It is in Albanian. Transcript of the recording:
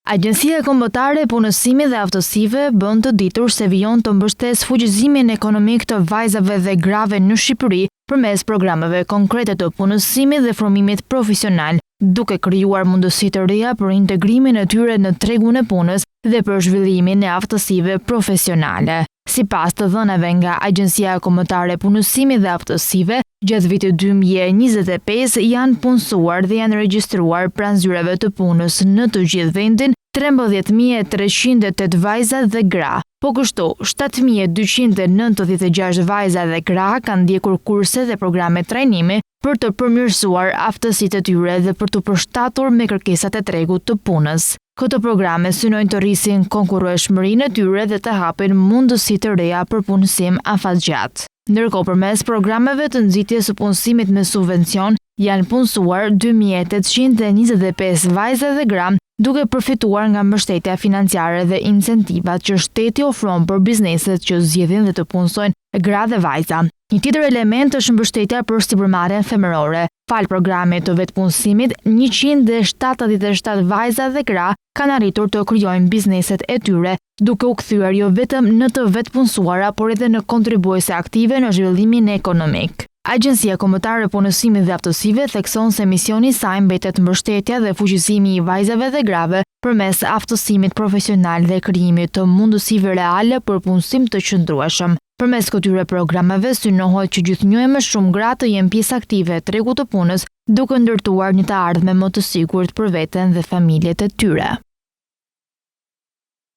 Agjencia Kombëtare e Punësimit dhe Aftësive bën të ditur se vijon të mbështes fuqizimin ekonomik të vajzave dhe grave në Shqipëri përmes programeve konkrete të punësimit dhe formimit profesional, duke krijuar mundësi të reja për integrimin e tyre në tregun e punës dhe për zhvillimin e aftësive profesionale. Sipas të dhënave nga Agjencia Kombëtare e Punësimit dhe Aftësive, gjatë vitit 2025 janë punësuar dhe janë regjistruar pranë zyreve të punës në të gjithë vendin 13.308 vajza dhe gra. Po kështu, 7.296 vajza dhe gra kanë ndjekur kurse dhe programe trajnimi për të përmirësuar aftësitë e tyre dhe për të përshtatur me kërkesat e tregut të punës. Këto programe synojnë të rrisin konkurrueshmërinë e tyre dhe të hapin mundësi të reja për punësim afatgjatë. Ndërkohë, përmes programeve të nxitjes së punësimit me subvencion, janë punësuar 2.825 vajza dhe gra, duke përfituar nga mbështetja financiare dhe incentivat që shteti ofron për bizneset që zgjedhin dhe të punësojnë gra dhe vajza. Një tjetër element është mbështetja për sipërmarrjen femërore. Fal programit të vetpunësimit, 177 vajza dhe gra kanë arritur të krijojnë bizneset e tyre, duke u kthyer jo vetëm në të vetpunësuara, por edhe në kontribuese aktive në zhvillimin ekonomik. Agjencia Kombëtare e Punësimit dhe Aftësive thekson se misioni i saj mbetet mbështetja dhe fuqizimi i vajzave dhe grave përmes aftësimit profesional dhe krijimit të mundësive reale për punësim të qëndrueshëm. Përmes këtyre programeve synohet që gjithnjë më shumë gra të jenë pjesë aktive e tregut të punës, duke ndërtuar një të ardhme më të sigurt për veten dhe familjet e tyre.